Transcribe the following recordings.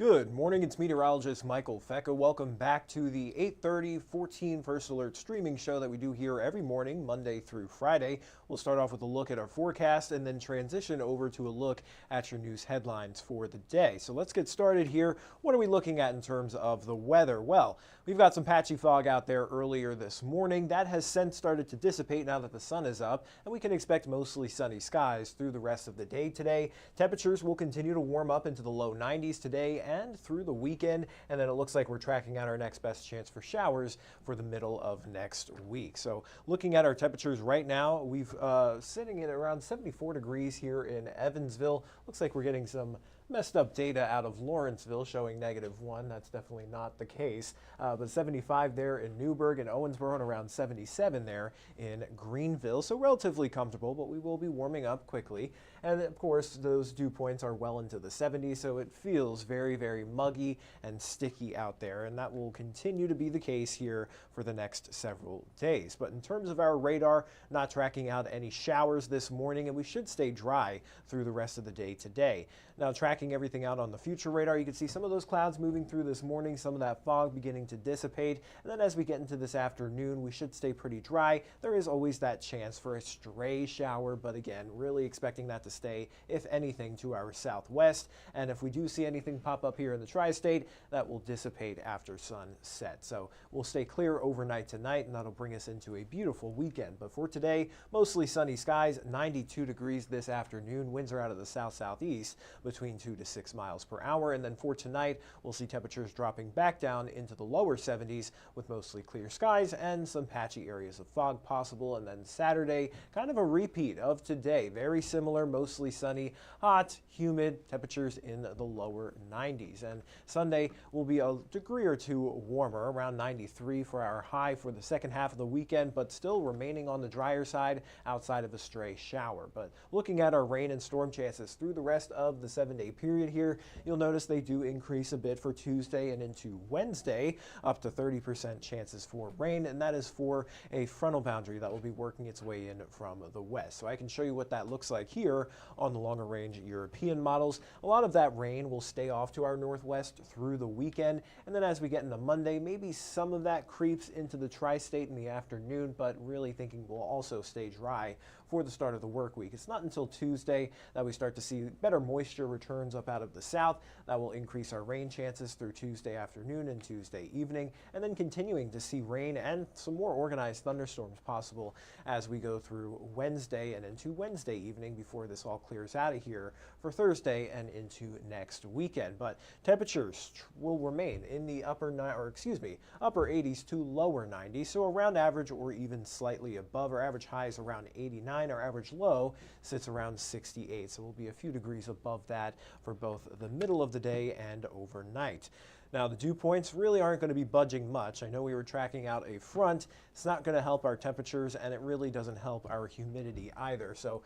Good morning, it's meteorologist Michael Fecka. Welcome back to the 8:30 14 First Alert streaming show that we do here every morning, Monday through Friday. We'll start off with a look at our forecast and then transition over to a look at your news headlines for the day. So let's get started here. What are we looking at in terms of the weather? Well, we've got some patchy fog out there earlier this morning. That has since started to dissipate now that the sun is up, and we can expect mostly sunny skies through the rest of the day today. Temperatures will continue to warm up into the low 90s today and through the weekend, and then it looks like we're tracking out our next best chance for showers for the middle of next week. So looking at our temperatures right now, we've sitting at around 74 degrees here in Evansville. Looks like we're getting some messed up data out of Lawrenceville showing -1. That's definitely not the case. But 75 there in Newburgh and Owensboro, and around 77 there in Greenville. So relatively comfortable, but we will be warming up quickly. And of course, those dew points are well into the 70s, so it feels very, very muggy and sticky out there. And that will continue to be the case here for the next several days. But in terms of our radar, not tracking out any showers this morning, and we should stay dry through the rest of the day today. Now, tracking everything out on the future radar, you can see some of those clouds moving through this morning, some of that fog beginning to dissipate, and then as we get into this afternoon, we should stay pretty dry. There is always that chance for a stray shower, but again, really expecting that to stay, if anything, to our southwest. And if we do see anything pop up here in the tri-state, that will dissipate after sunset. So we'll stay clear overnight tonight, and that'll bring us into a beautiful weekend. But for today, mostly sunny skies, 92 degrees this afternoon. Winds are out of the south-southeast between 2 to 6 miles per hour. And then for tonight, we'll see temperatures dropping back down into the lower 70s with mostly clear skies and some patchy areas of fog possible. And then Saturday, kind of a repeat of today. Very similar, mostly sunny, hot, humid, temperatures in the lower 90s. And Sunday will be a degree or two warmer, around 93 for our high for the second half of the weekend, but still remaining on the drier side outside of a stray shower. But looking at our rain and storm chances through the rest of the 7-day period here, you'll notice they do increase a bit for Tuesday and into Wednesday, up to 30% chances for rain, and that is for a frontal boundary that will be working its way in from the west. So I can show you what that looks like here on the longer range European models. A lot of that rain will stay off to our northwest through the weekend, and then as we get into Monday, maybe some of that creeps into the tri-state in the afternoon, but really thinking we'll also stay dry for the start of the work week. It's not until Tuesday that we start to see better moisture returns up out of the south. That will increase our rain chances through Tuesday afternoon and Tuesday evening, and then continuing to see rain and some more organized thunderstorms possible as we go through Wednesday and into Wednesday evening before this all clears out of here for Thursday and into next weekend. But temperatures will remain in the upper 80s to lower 90s, so around average or even slightly above. Our average high is around 89. Our average low sits around 68, so we'll be a few degrees above that for both the middle of the day and overnight. Now, the dew points really aren't going to be budging much. I know we were tracking out a front. It's not going to help our temperatures, and it really doesn't help our humidity either. So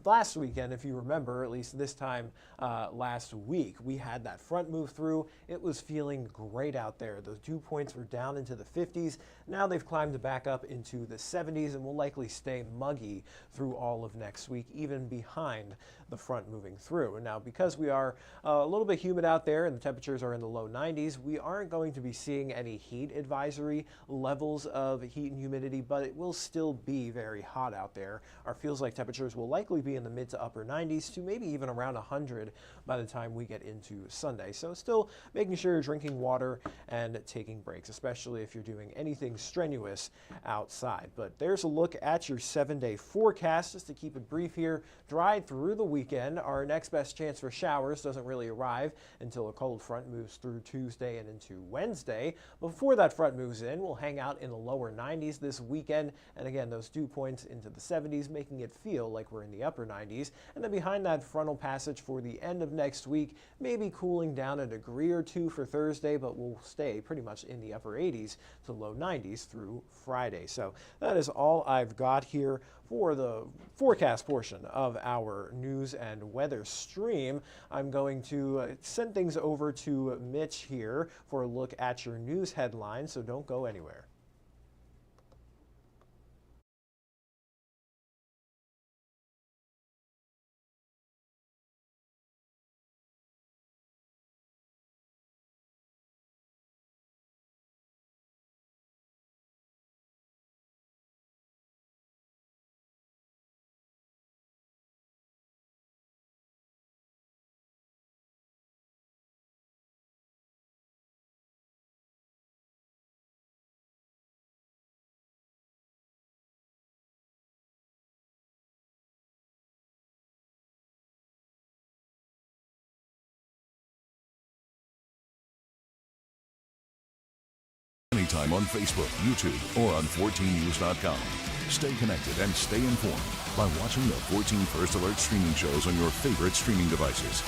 last weekend, if you remember, at least this time last week, we had that front move through. It was feeling great out there. Those dew points were down into the 50s. Now they've climbed back up into the 70s and will likely stay muggy through all of next week, even behind the front moving through. And now, because we are a little bit humid out there and the temperatures are in the low 90s, we aren't going to be seeing any heat advisory levels of heat and humidity, but it will still be very hot out there. Our feels like temperatures will likely be in the mid to upper 90s to maybe even around 100 by the time we get into Sunday. So still making sure you're drinking water and taking breaks, especially if you're doing anything strenuous outside. But there's a look at your 7-day forecast. Just to keep it brief here, dry through the weekend. Our next best chance for showers doesn't really arrive until a cold front moves through Tuesday and into Wednesday. Before that front moves in, we'll hang out in the lower 90s this weekend, and again, those dew points into the 70s, making it feel like we're in the upper 90s. And then behind that frontal passage for the end of next week, maybe cooling down a degree or two for Thursday, but we'll stay pretty much in the upper 80s to low 90s through Friday. So that is all I've got here for the forecast portion of our news and weather stream. I'm going to send things over to Mitch here for a look at your news headlines, so don't go anywhere. anytime on Facebook, YouTube, or on 14news.com. Stay connected and stay informed by watching the 14 First Alert streaming shows on your favorite streaming devices.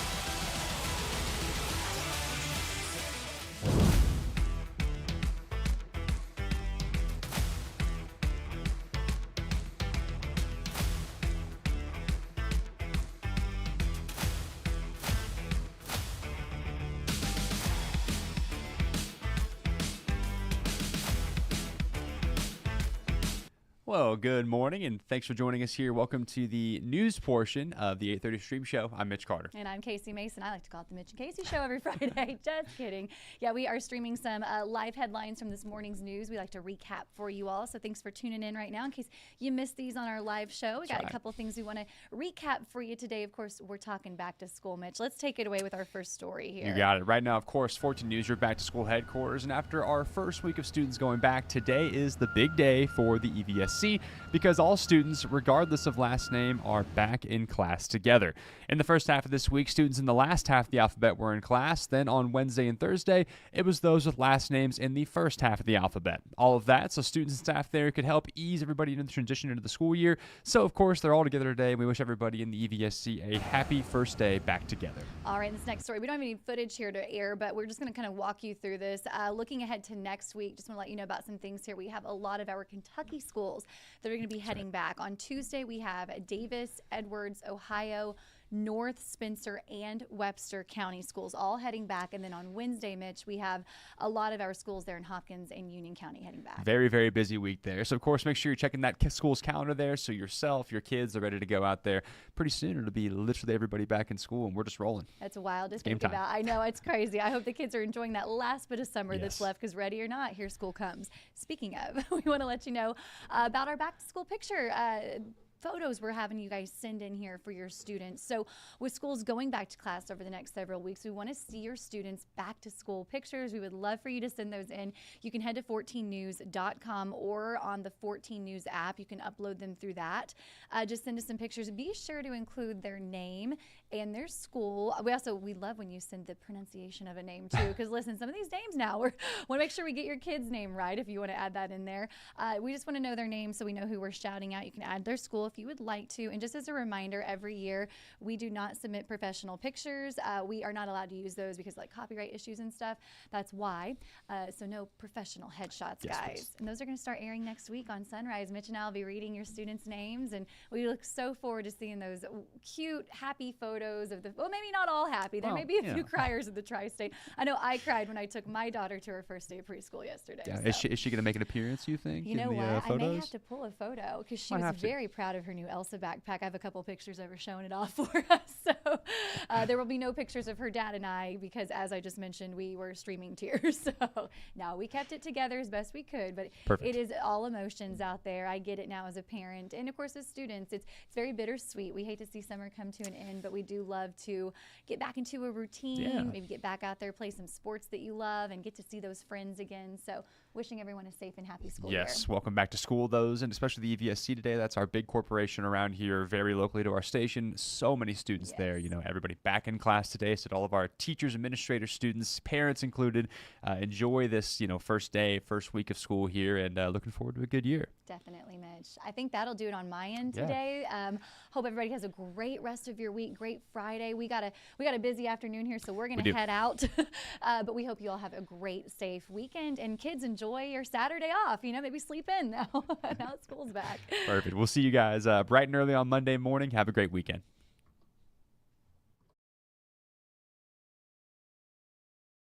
Well, good morning, and thanks for joining us here. Welcome to the news portion of the 8:30 Stream Show. I'm Mitch Carter. And I'm Casey Mason. I like to call it the Mitch and Casey Show every Friday. Just kidding. Yeah, we are streaming some live headlines from this morning's news. We like to recap for you all, so thanks for tuning in right now. In case you missed these on our live show, we got a couple things we want to recap for you today. Of course, we're talking back to school, Mitch. Let's take it away with our first story here. You got it. Right now, of course, 14 News, you're back to school headquarters, and after our first week of students going back, today is the big day for the EVSC because all students, regardless of last name, are back in class together. In the first half of this week, students in the last half of the alphabet were in class. Then on Wednesday and Thursday, it was those with last names in the first half of the alphabet. All of that, so students and staff there could help ease everybody into the transition into the school year. So, of course, they're all together today, and we wish everybody in the EVSC a happy first day back together. All right, this next story, we don't have any footage here to air, but we're just going to kind of walk you through this. Looking ahead to next week, just want to let you know about some things here. We have a lot of our Kentucky schools that are going to be heading back. On Tuesday, we have Davis, Edwards, Ohio, North, Spencer, and Webster County schools all heading back. And then on Wednesday, Mitch, we have a lot of our schools there in Hopkins and Union County heading back. Very, very busy week there. So, of course, make sure you're checking that school's calendar there so yourself, your kids are ready to go out there. Pretty soon, it'll be literally everybody back in school, and we're just rolling. That's wild to think about. I know, it's crazy. I hope the kids are enjoying that last bit of summer that's left because ready or not, here school comes. Speaking of, we want to let you know about our back-to-school picture photos we're having you guys send in here for your students. So with schools going back to class over the next several weeks, we want to see your students back to school pictures. We would love for you to send those in. You can head to 14news.com or on the 14 News app. You can upload them through that. Just send us some pictures. Be sure to include their name and their school. We love when you send the pronunciation of a name too, because listen, some of these names now, we want to make sure we get your kid's name right if you want to add that in there. We just want to know their name so we know who we're shouting out. You can add their school if you would like to. And just as a reminder, every year we do not submit professional pictures. We are not allowed to use those because like copyright issues and stuff. That's why. So no professional headshots, guys. Please. And those are going to start airing next week on Sunrise. Mitch and I will be reading your students' names, and we look so forward to seeing those cute, happy photos of well, maybe not all happy. There may be a few criers at the Tri-State. I know I cried when I took my daughter to her first day of preschool yesterday. Yeah. So. Is she going to make an appearance, you think? You know in the, what? photos? I may have to pull a photo because she was very proud of her new Elsa backpack. I have a couple pictures of her showing it off for us. So there will be no pictures of her dad and I because, as I just mentioned, we were streaming tears. So now we kept it together as best we could, but it is all emotions out there. I get it now as a parent, and of course as students, it's very bittersweet. We hate to see summer come to an end, but we do love to get back into a routine, maybe get back out there, play some sports that you love, and get to see those friends again. So wishing everyone a safe and happy school year. Yes, welcome back to school, those, and especially the EVSC today. That's our big corporation around here, very locally to our station. So many students there. You know, everybody back in class today. So all of our teachers, administrators, students, parents included, enjoy this, first day, first week of school here, and looking forward to a good year. Definitely, Mitch. I think that'll do it on my end today. Hope everybody has a great rest of your week. Great Friday. We got a busy afternoon here, so we're going to head out. But we hope you all have a great, safe weekend. And kids, enjoy your Saturday off. Maybe sleep in now. Now school's back. Perfect. We'll see you guys bright and early on Monday morning. Have a great weekend.